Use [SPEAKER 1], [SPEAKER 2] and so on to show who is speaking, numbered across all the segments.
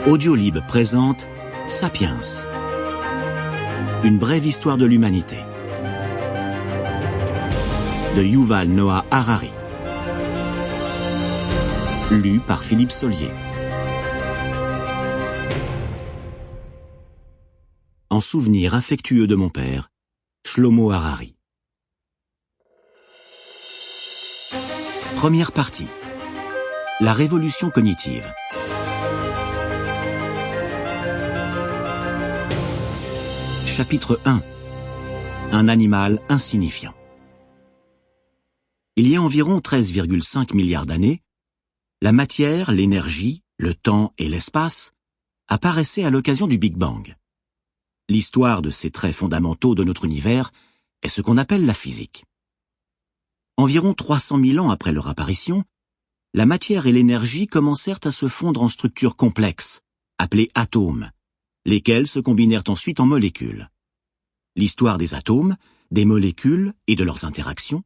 [SPEAKER 1] Audiolib présente Sapiens, une brève histoire de l'humanité, de Yuval Noah Harari, lu par Philippe Solier. En souvenir affectueux de mon père, Shlomo Harari. Première partie. La révolution cognitive. Chapitre 1. Un animal insignifiant. Il y a environ 13,5 milliards d'années, la matière, l'énergie, le temps et l'espace apparaissaient à l'occasion du Big Bang. L'histoire de ces traits fondamentaux de notre univers est ce qu'on appelle la physique. Environ 300 000 ans après leur apparition, la matière et l'énergie commencèrent à se fondre en structures complexes, appelées atomes, lesquels se combinèrent ensuite en molécules. L'histoire des atomes, des molécules et de leurs interactions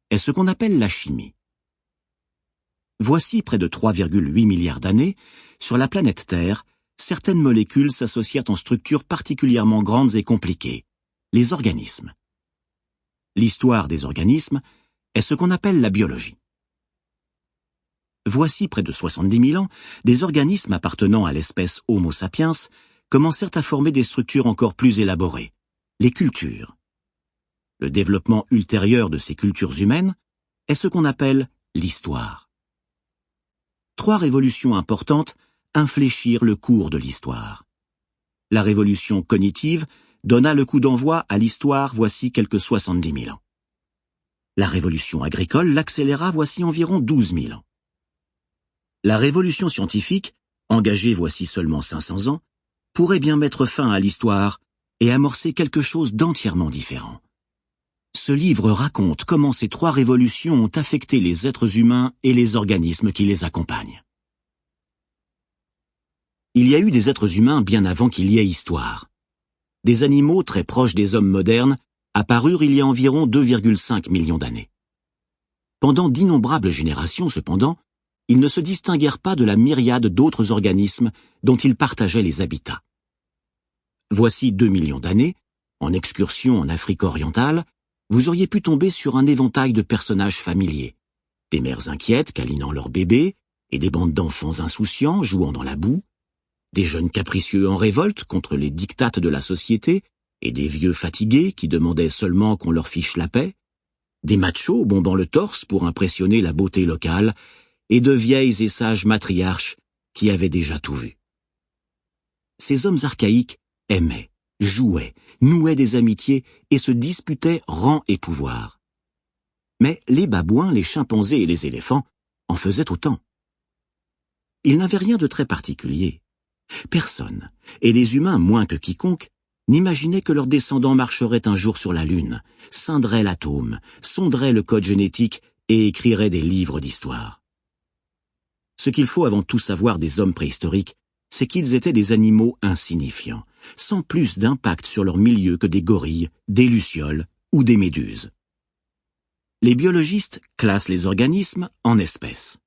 [SPEAKER 1] est ce qu'on appelle la chimie. Voici près de 3,8 milliards d'années, sur la planète Terre, certaines molécules s'associèrent en structures particulièrement grandes et compliquées, les organismes. L'histoire des organismes est ce qu'on appelle la biologie. Voici près de 70 000 ans, des organismes appartenant à l'espèce Homo sapiens commencèrent à former des structures encore plus élaborées, les cultures. Le développement ultérieur de ces cultures humaines est ce qu'on appelle l'histoire. 3 révolutions importantes infléchirent le cours de l'histoire. La révolution cognitive donna le coup d'envoi à l'histoire voici quelques 70 000 ans. La révolution agricole l'accéléra voici environ 12 000 ans. La révolution scientifique, engagée voici seulement 500 ans, pourrait bien mettre fin à l'histoire et amorcer quelque chose d'entièrement différent. Ce livre raconte comment ces 3 révolutions ont affecté les êtres humains et les organismes qui les accompagnent. Il y a eu des êtres humains bien avant qu'il y ait histoire. Des animaux très proches des hommes modernes apparurent il y a environ 2,5 millions d'années. Pendant d'innombrables générations, cependant, ils ne se distinguèrent pas de la myriade d'autres organismes dont ils partageaient les habitats. Voici 2 millions d'années, en excursion en Afrique orientale, vous auriez pu tomber sur un éventail de personnages familiers, des mères inquiètes câlinant leurs bébés et des bandes d'enfants insouciants jouant dans la boue, des jeunes capricieux en révolte contre les dictates de la société et des vieux fatigués qui demandaient seulement qu'on leur fiche la paix, des machos bombant le torse pour impressionner la beauté locale et de vieilles et sages matriarches qui avaient déjà tout vu. Ces hommes archaïques aimaient, jouaient, nouaient des amitiés et se disputaient rang et pouvoir. Mais les babouins, les chimpanzés et les éléphants en faisaient autant. Ils n'avaient rien de très particulier. Personne, et les humains moins que quiconque, n'imaginaient que leurs descendants marcheraient un jour sur la Lune, scinderaient l'atome, sonderaient le code génétique et écriraient des livres d'histoire. Ce qu'il faut avant tout savoir des hommes préhistoriques, c'est qu'ils étaient des animaux insignifiants, sans plus d'impact sur leur milieu que des gorilles, des lucioles ou des méduses. Les biologistes classent les organismes en espèces.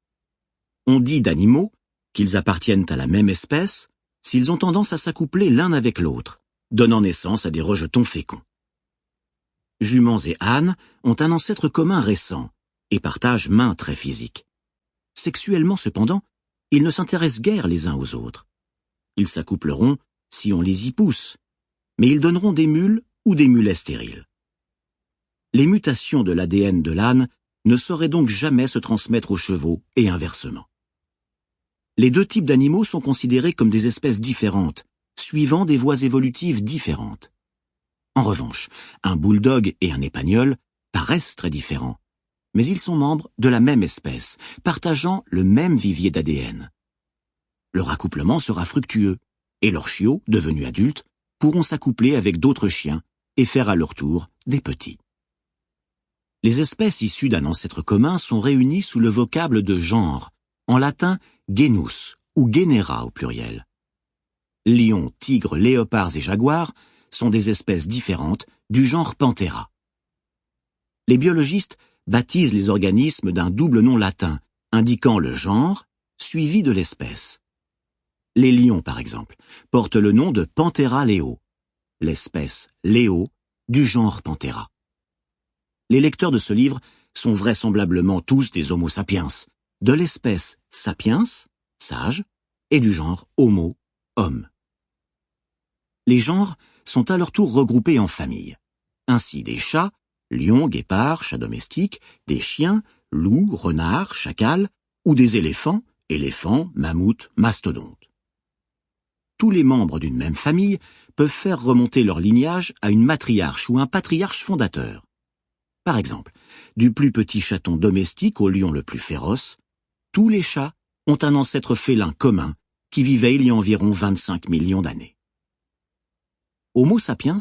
[SPEAKER 1] On dit d'animaux qu'ils appartiennent à la même espèce s'ils ont tendance à s'accoupler l'un avec l'autre, donnant naissance à des rejetons féconds. Juments et ânes ont un ancêtre commun récent et partagent maints traits physiques. Sexuellement cependant, ils ne s'intéressent guère les uns aux autres. Ils s'accoupleront si on les y pousse, mais ils donneront des mules ou des mulets stériles. Les mutations de l'ADN de l'âne ne sauraient donc jamais se transmettre aux chevaux et inversement. Les 2 types d'animaux sont considérés comme des espèces différentes, suivant des voies évolutives différentes. En revanche, un bulldog et un épagnol paraissent très différents, mais ils sont membres de la même espèce, partageant le même vivier d'ADN. Leur accouplement sera fructueux, et leurs chiots, devenus adultes, pourront s'accoupler avec d'autres chiens et faire à leur tour des petits. Les espèces issues d'un ancêtre commun sont réunies sous le vocable de genre, en latin genus ou genera au pluriel. Lions, tigres, léopards et jaguars sont des espèces différentes du genre Panthera. Les biologistes baptisent les organismes d'un double nom latin, indiquant le genre suivi de l'espèce. Les lions, par exemple, portent le nom de Panthera leo, l'espèce léo du genre Panthera. Les lecteurs de ce livre sont vraisemblablement tous des Homo sapiens, de l'espèce sapiens, sage, et du genre Homo, homme. Les genres sont à leur tour regroupés en familles. Ainsi des chats, lions, guépards, chats domestiques, des chiens, loups, renards, chacals, ou des éléphants, mammouths, mastodontes. Tous les membres d'une même famille peuvent faire remonter leur lignage à une matriarche ou un patriarche fondateur. Par exemple, du plus petit chaton domestique au lion le plus féroce, tous les chats ont un ancêtre félin commun qui vivait il y a environ 25 millions d'années. Homo sapiens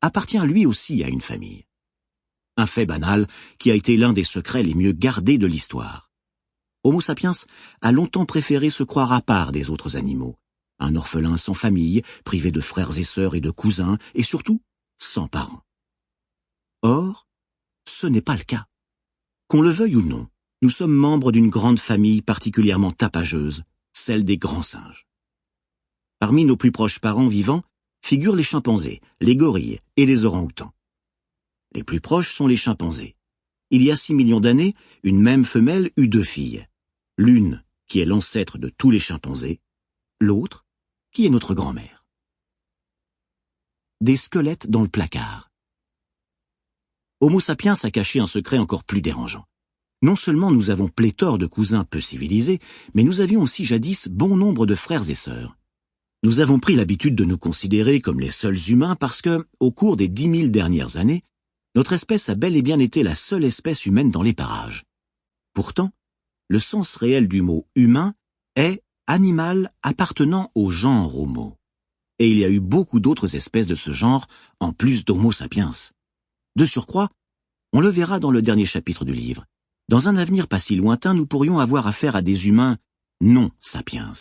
[SPEAKER 1] appartient lui aussi à une famille. Un fait banal qui a été l'un des secrets les mieux gardés de l'histoire. Homo sapiens a longtemps préféré se croire à part des autres animaux, un orphelin sans famille, privé de frères et sœurs et de cousins, et surtout sans parents. Or, ce n'est pas le cas. Qu'on le veuille ou non, nous sommes membres d'une grande famille particulièrement tapageuse, celle des grands singes. Parmi nos plus proches parents vivants figurent les chimpanzés, les gorilles et les orang-outans. Les plus proches sont les chimpanzés. Il y a 6 millions d'années, une même femelle eut 2 filles. L'une, qui est l'ancêtre de tous les chimpanzés, l'autre, qui est notre grand-mère. Des squelettes dans le placard. Homo sapiens a caché un secret encore plus dérangeant. Non seulement nous avons pléthore de cousins peu civilisés, mais nous avions aussi jadis bon nombre de frères et sœurs. Nous avons pris l'habitude de nous considérer comme les seuls humains parce que, au cours des 10 000 dernières années, notre espèce a bel et bien été la seule espèce humaine dans les parages. Pourtant, le sens réel du mot « humain » est « animal appartenant au genre Homo ». Et il y a eu beaucoup d'autres espèces de ce genre, en plus d'Homo sapiens. De surcroît, on le verra dans le dernier chapitre du livre, dans un avenir pas si lointain, nous pourrions avoir affaire à des humains non sapiens.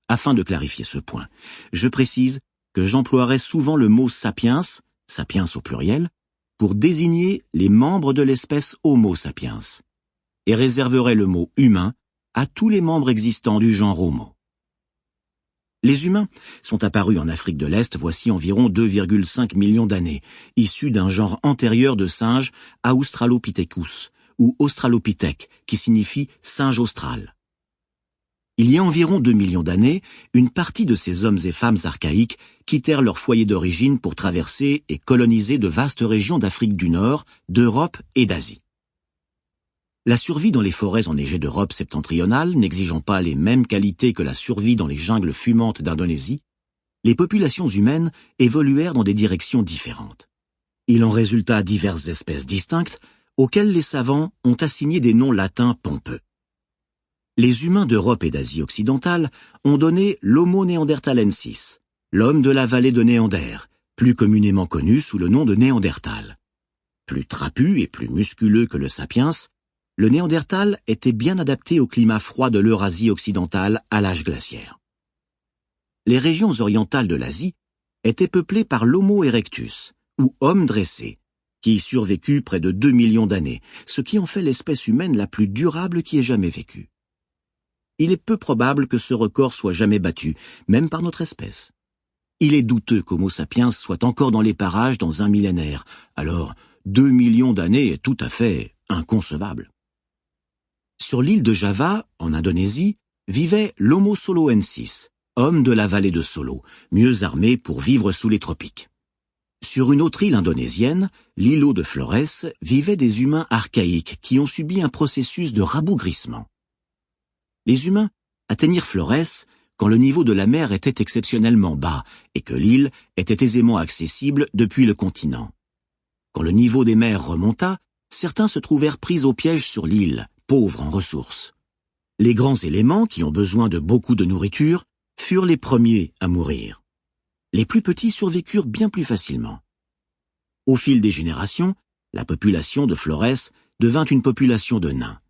[SPEAKER 1] Afin de clarifier ce point, je précise que j'emploierai souvent le mot sapiens, sapiens au pluriel, pour désigner les membres de l'espèce Homo sapiens, et réserverai le mot humain à tous les membres existants du genre Homo. Les humains sont apparus en Afrique de l'Est voici environ 2,5 millions d'années, issus d'un genre antérieur de singes Australopithecus, ou Australopithèque, qui signifie singe austral. Il y a environ 2 millions d'années, une partie de ces hommes et femmes archaïques quittèrent leur foyer d'origine pour traverser et coloniser de vastes régions d'Afrique du Nord, d'Europe et d'Asie. La survie dans les forêts enneigées d'Europe septentrionale n'exigeant pas les mêmes qualités que la survie dans les jungles fumantes d'Indonésie, les populations humaines évoluèrent dans des directions différentes. Il en résulta diverses espèces distinctes auxquelles les savants ont assigné des noms latins pompeux. Les humains d'Europe et d'Asie occidentale ont donné l'Homo neanderthalensis, l'homme de la vallée de Néander, plus communément connu sous le nom de Néandertal. Plus trapu et plus musculeux que le sapiens, le Néandertal était bien adapté au climat froid de l'Eurasie occidentale à l'âge glaciaire. Les régions orientales de l'Asie étaient peuplées par l'Homo erectus, ou homme dressé, qui y survécut près de 2 millions d'années, ce qui en fait l'espèce humaine la plus durable qui ait jamais vécu. Il est peu probable que ce record soit jamais battu, même par notre espèce. Il est douteux qu'Homo sapiens soit encore dans les parages dans un millénaire, alors 2 millions d'années est tout à fait inconcevable. Sur l'île de Java, en Indonésie, vivait l'Homo soloensis, homme de la vallée de Solo, mieux armé pour vivre sous les tropiques. Sur une autre île indonésienne, l'îlot de Flores, vivaient des humains archaïques qui ont subi un processus de rabougrissement. Les humains atteignirent Flores quand le niveau de la mer était exceptionnellement bas et que l'île était aisément accessible depuis le continent. Quand le niveau des mers remonta, certains se trouvèrent pris au piège sur l'île, pauvres en ressources. Les grands éléments, qui ont besoin de beaucoup de nourriture, furent les premiers à mourir. Les plus petits survécurent bien plus facilement. Au fil des générations, la population de Flores devint une population de nains.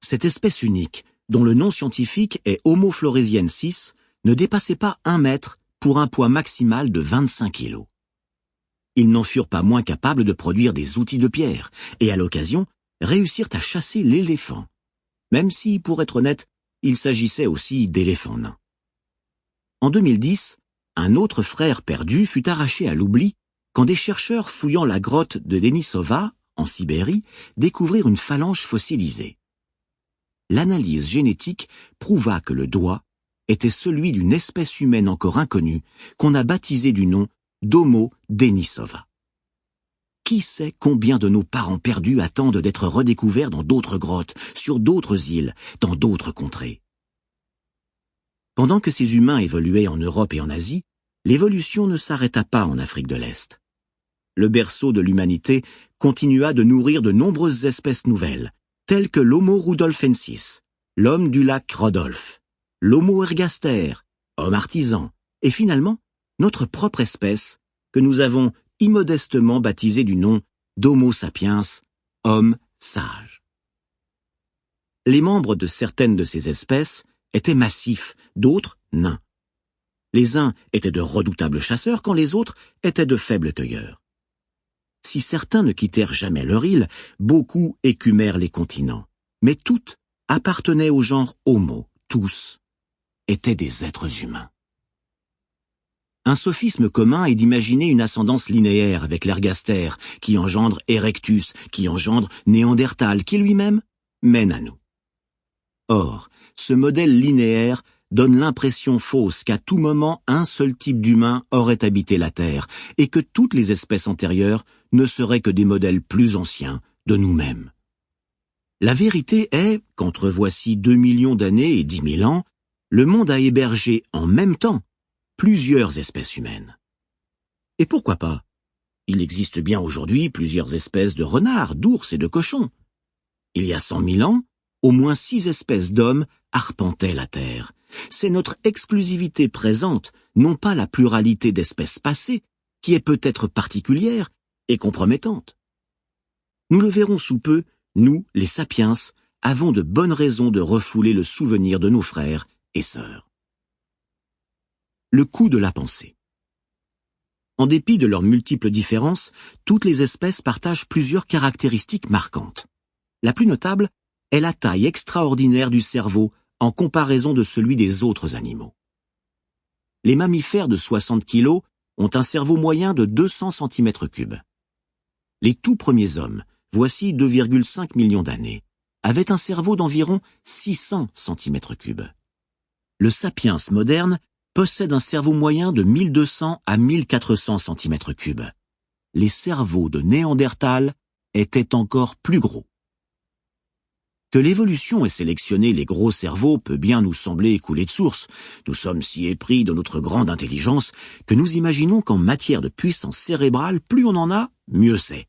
[SPEAKER 1] Cette espèce unique, dont le nom scientifique est Homo floresiensis, ne dépassait pas 1 mètre pour un poids maximal de 25 kilos. Ils n'en furent pas moins capables de produire des outils de pierre, et à l'occasion, réussirent à chasser l'éléphant. Même si, pour être honnête, il s'agissait aussi d'éléphants nains. En 2010, un autre frère perdu fut arraché à l'oubli quand des chercheurs fouillant la grotte de Denisova, en Sibérie, découvrirent une phalange fossilisée. L'analyse génétique prouva que le doigt était celui d'une espèce humaine encore inconnue qu'on a baptisée du nom d'Homo denisova. Qui sait combien de nos parents perdus attendent d'être redécouverts dans d'autres grottes, sur d'autres îles, dans d'autres contrées. Pendant que ces humains évoluaient en Europe et en Asie, l'évolution ne s'arrêta pas en Afrique de l'Est. Le berceau de l'humanité continua de nourrir de nombreuses espèces nouvelles, telles que l'Homo rudolfensis, l'homme du lac Rodolphe, l'Homo ergaster, homme artisan, et finalement, notre propre espèce, que nous avons immodestement baptisée du nom d'Homo sapiens, homme sage. Les membres de certaines de ces espèces étaient massifs, d'autres nains. Les uns étaient de redoutables chasseurs quand les autres étaient de faibles cueilleurs. Si certains ne quittèrent jamais leur île, beaucoup écumèrent les continents. Mais toutes appartenaient au genre Homo, tous étaient des êtres humains. Un sophisme commun est d'imaginer une ascendance linéaire avec l'ergaster, qui engendre Erectus, qui engendre Néandertal, qui lui-même mène à nous. Or, ce modèle linéaire donne l'impression fausse qu'à tout moment un seul type d'humain aurait habité la Terre et que toutes les espèces antérieures ne seraient que des modèles plus anciens de nous-mêmes. La vérité est qu'entre voici 2 millions d'années et 10 000 ans, le monde a hébergé en même temps plusieurs espèces humaines. Et pourquoi pas? Il existe bien aujourd'hui plusieurs espèces de renards, d'ours et de cochons. Il y a 100 000 ans, au moins 6 espèces d'hommes arpentaient la Terre. C'est notre exclusivité présente, non pas la pluralité d'espèces passées, qui est peut-être particulière et compromettante. Nous le verrons sous peu, nous, les sapiens, avons de bonnes raisons de refouler le souvenir de nos frères et sœurs. Le coût de la pensée. En dépit de leurs multiples différences, toutes les espèces partagent plusieurs caractéristiques marquantes. La plus notable est la taille extraordinaire du cerveau en comparaison de celui des autres animaux. Les mammifères de 60 kg ont un cerveau moyen de 200 cm3. Les tout premiers hommes, voici 2,5 millions d'années, avaient un cerveau d'environ 600 cm3. Le sapiens moderne possède un cerveau moyen de 1200 à 1400 cm3. Les cerveaux de Néandertal étaient encore plus gros. Que l'évolution ait sélectionné les gros cerveaux peut bien nous sembler couler de source. Nous sommes si épris de notre grande intelligence que nous imaginons qu'en matière de puissance cérébrale, plus on en a, mieux c'est.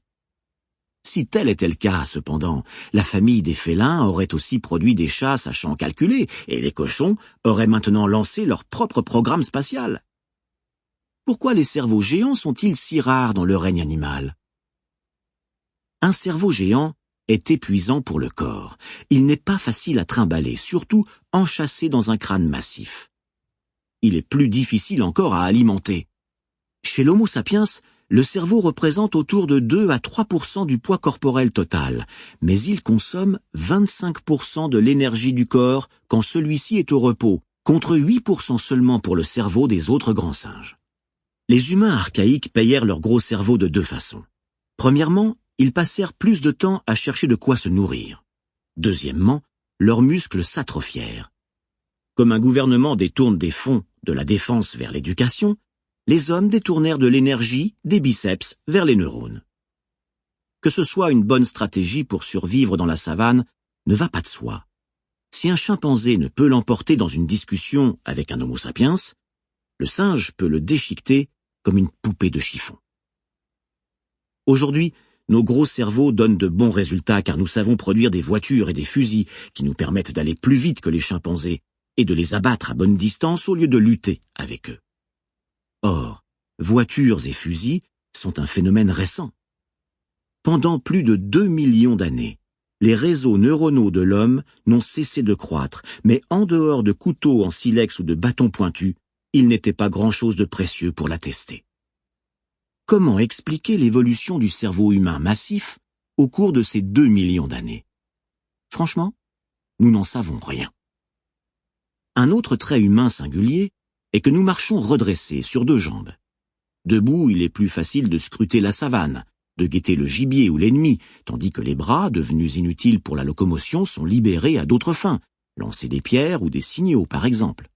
[SPEAKER 1] Si tel était le cas, cependant, la famille des félins aurait aussi produit des chats sachant calculer, et les cochons auraient maintenant lancé leur propre programme spatial. Pourquoi les cerveaux géants sont-ils si rares dans le règne animal? Un cerveau géant est épuisant pour le corps. Il n'est pas facile à trimballer, surtout enchâssé dans un crâne massif. Il est plus difficile encore à alimenter. Chez l'Homo sapiens, le cerveau représente autour de 2 à 3% du poids corporel total, mais il consomme 25% de l'énergie du corps quand celui-ci est au repos, contre 8% seulement pour le cerveau des autres grands singes. Les humains archaïques payèrent leur gros cerveau de 2 façons. Premièrement, ils passèrent plus de temps à chercher de quoi se nourrir. Deuxièmement, leurs muscles s'atrophièrent. Comme un gouvernement détourne des fonds de la défense vers l'éducation, les hommes détournèrent de l'énergie des biceps vers les neurones. Que ce soit une bonne stratégie pour survivre dans la savane ne va pas de soi. Si un chimpanzé ne peut l'emporter dans une discussion avec un Homo sapiens, le singe peut le déchiqueter comme une poupée de chiffon. Aujourd'hui, nos gros cerveaux donnent de bons résultats car nous savons produire des voitures et des fusils qui nous permettent d'aller plus vite que les chimpanzés et de les abattre à bonne distance au lieu de lutter avec eux. Or, voitures et fusils sont un phénomène récent. Pendant plus de 2 millions d'années, les réseaux neuronaux de l'homme n'ont cessé de croître, mais en dehors de couteaux en silex ou de bâtons pointus, il n'était pas grand-chose de précieux pour l'attester. Comment expliquer l'évolution du cerveau humain massif au cours de ces 2 millions d'années? Franchement, nous n'en savons rien. Un autre trait humain singulier est que nous marchons redressés sur deux jambes. Debout, il est plus facile de scruter la savane, de guetter le gibier ou l'ennemi, tandis que les bras, devenus inutiles pour la locomotion, sont libérés à d'autres fins, lancer des pierres ou des signaux par exemple.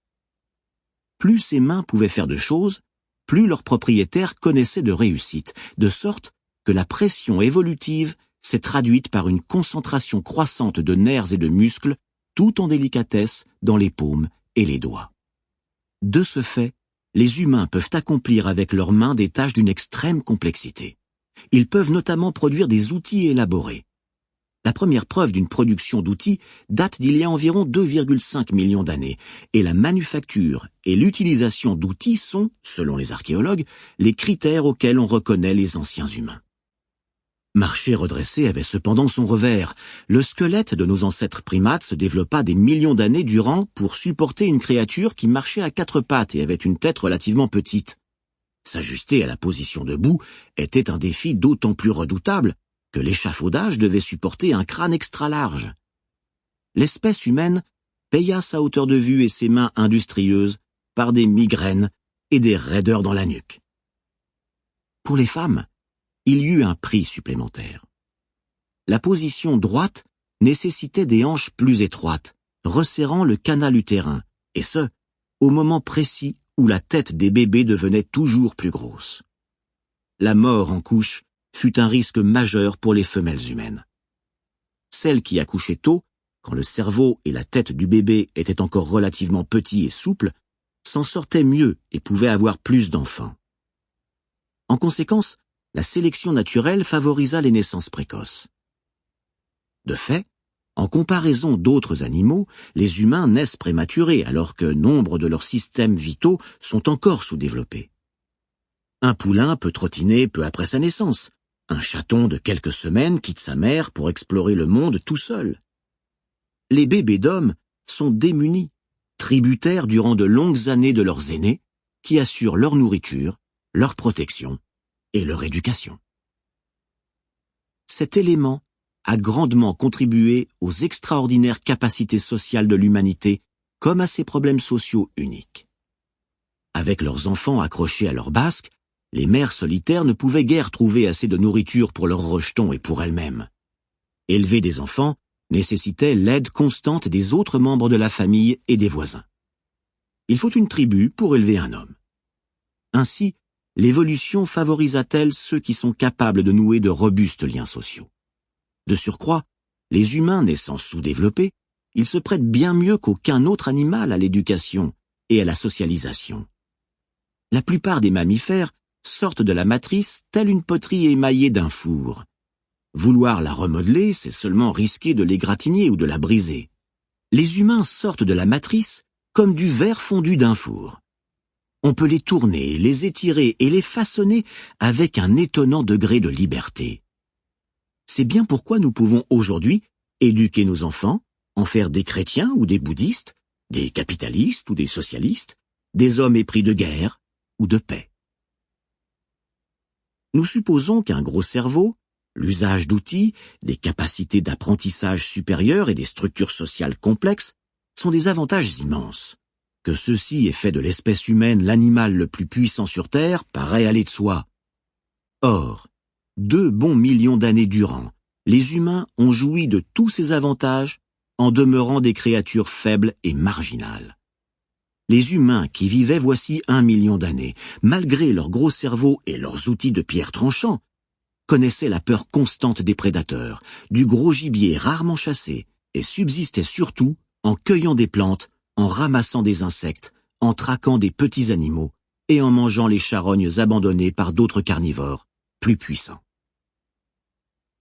[SPEAKER 1] Plus ces mains pouvaient faire de choses, plus leurs propriétaires connaissaient de réussite, de sorte que la pression évolutive s'est traduite par une concentration croissante de nerfs et de muscles, tout en délicatesse dans les paumes et les doigts. De ce fait, les humains peuvent accomplir avec leurs mains des tâches d'une extrême complexité. Ils peuvent notamment produire des outils élaborés. La première preuve d'une production d'outils date d'il y a environ 2,5 millions d'années, et la manufacture et l'utilisation d'outils sont, selon les archéologues, les critères auxquels on reconnaît les anciens humains. Marcher redressé avait cependant son revers. Le squelette de nos ancêtres primates se développa des millions d'années durant pour supporter une créature qui marchait à quatre pattes et avait une tête relativement petite. S'ajuster à la position debout était un défi d'autant plus redoutable que l'échafaudage devait supporter un crâne extra large. L'espèce humaine paya sa hauteur de vue et ses mains industrieuses par des migraines et des raideurs dans la nuque. Pour les femmes, il y eut un prix supplémentaire. La position droite nécessitait des hanches plus étroites, resserrant le canal utérin, et ce, au moment précis où la tête des bébés devenait toujours plus grosse. La mort en couche fut un risque majeur pour les femelles humaines. Celles qui accouchaient tôt, quand le cerveau et la tête du bébé étaient encore relativement petits et souples, s'en sortaient mieux et pouvaient avoir plus d'enfants. En conséquence, la sélection naturelle favorisa les naissances précoces. De fait, en comparaison d'autres animaux, les humains naissent prématurés alors que nombre de leurs systèmes vitaux sont encore sous-développés. Un poulain peut trottiner peu après sa naissance. Un chaton de quelques semaines quitte sa mère pour explorer le monde tout seul. Les bébés d'hommes sont démunis, tributaires durant de longues années de leurs aînés, qui assurent leur nourriture, leur protection et leur éducation. Cet élément a grandement contribué aux extraordinaires capacités sociales de l'humanité, comme à ses problèmes sociaux uniques. Avec leurs enfants accrochés à leur basque, les mères solitaires ne pouvaient guère trouver assez de nourriture pour leurs rejetons et pour elles-mêmes. Élever des enfants nécessitait l'aide constante des autres membres de la famille et des voisins. Il faut une tribu pour élever un homme. Ainsi, l'évolution favorisa-t-elle ceux qui sont capables de nouer de robustes liens sociaux. De surcroît, les humains naissant sous-développés, ils se prêtent bien mieux qu'aucun autre animal à l'éducation et à la socialisation. La plupart des mammifères sortent de la matrice telle une poterie émaillée d'un four. Vouloir la remodeler, c'est seulement risquer de l'égratigner ou de la briser. Les humains sortent de la matrice comme du verre fondu d'un four. On peut les tourner, les étirer et les façonner avec un étonnant degré de liberté. C'est bien pourquoi nous pouvons aujourd'hui éduquer nos enfants, en faire des chrétiens ou des bouddhistes, des capitalistes ou des socialistes, des hommes épris de guerre ou de paix. Nous supposons qu'un gros cerveau, l'usage d'outils, des capacités d'apprentissage supérieures et des structures sociales complexes sont des avantages immenses. Que ceci ait fait de l'espèce humaine l'animal le plus puissant sur Terre paraît aller de soi. Or, 2 bons millions d'années durant, les humains ont joui de tous ces avantages en demeurant des créatures faibles et marginales. Les humains qui vivaient voici 1 million d'années, malgré leur gros cerveau et leurs outils de pierre tranchants, connaissaient la peur constante des prédateurs, du gros gibier rarement chassé, et subsistaient surtout en cueillant des plantes, en ramassant des insectes, en traquant des petits animaux et en mangeant les charognes abandonnées par d'autres carnivores, plus puissants.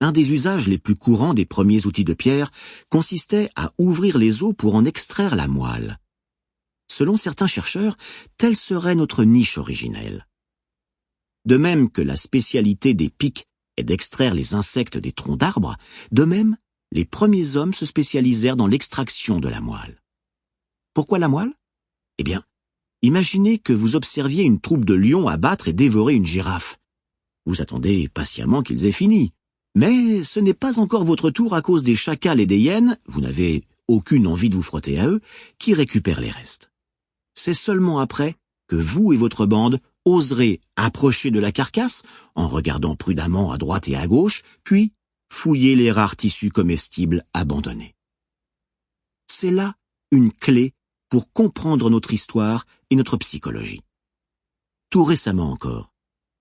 [SPEAKER 1] Un des usages les plus courants des premiers outils de pierre consistait à ouvrir les os pour en extraire la moelle. Selon certains chercheurs, telle serait notre niche originelle. De même que la spécialité des pics est d'extraire les insectes des troncs d'arbres, de même, les premiers hommes se spécialisèrent dans l'extraction de la moelle. Pourquoi la moelle? Eh bien, imaginez que vous observiez une troupe de lions abattre et dévorer une girafe. Vous attendez patiemment qu'ils aient fini. Mais ce n'est pas encore votre tour à cause des chacals et des hyènes, vous n'avez aucune envie de vous frotter à eux, qui récupèrent les restes. C'est seulement après que vous et votre bande oserez approcher de la carcasse en regardant prudemment à droite et à gauche, puis fouiller les rares tissus comestibles abandonnés. C'est là une clé pour comprendre notre histoire et notre psychologie. Tout récemment encore,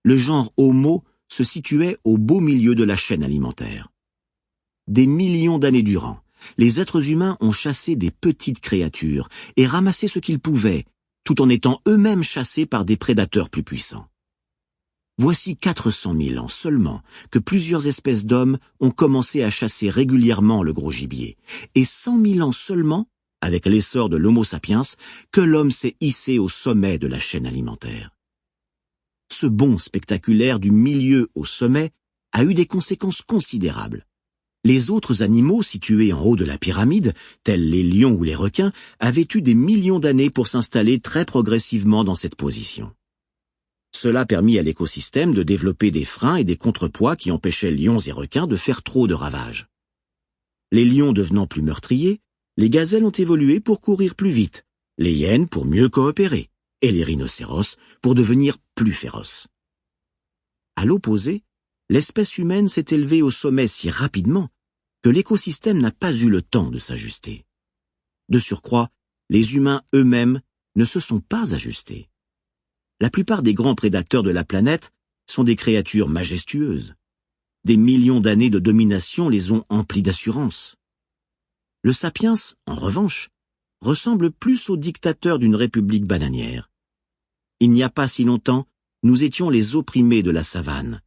[SPEAKER 1] le genre Homo se situait au beau milieu de la chaîne alimentaire. Des millions d'années durant, les êtres humains ont chassé des petites créatures et ramassé ce qu'ils pouvaient, tout en étant eux-mêmes chassés par des prédateurs plus puissants. Voici 400 000 ans seulement que plusieurs espèces d'hommes ont commencé à chasser régulièrement le gros gibier, et 100 000 ans seulement, avec l'essor de l'Homo sapiens, que l'homme s'est hissé au sommet de la chaîne alimentaire. Ce bond spectaculaire du milieu au sommet a eu des conséquences considérables. Les autres animaux situés en haut de la pyramide, tels les lions ou les requins, avaient eu des millions d'années pour s'installer très progressivement dans cette position. Cela permit à l'écosystème de développer des freins et des contrepoids qui empêchaient lions et requins de faire trop de ravages. Les lions devenant plus meurtriers, les gazelles ont évolué pour courir plus vite, les hyènes pour mieux coopérer, et les rhinocéros pour devenir plus féroces. À l'opposé, l'espèce humaine s'est élevée au sommet si rapidement que l'écosystème n'a pas eu le temps de s'ajuster. De surcroît, les humains eux-mêmes ne se sont pas ajustés. La plupart des grands prédateurs de la planète sont des créatures majestueuses. Des millions d'années de domination les ont emplis d'assurance. Le sapiens, en revanche, ressemble plus au dictateur d'une république bananière. Il n'y a pas si longtemps, nous étions les opprimés de la savane.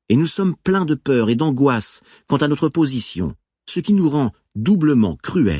[SPEAKER 1] Et nous sommes pleins de peur et d'angoisse quant à notre position, ce qui nous rend doublement cruels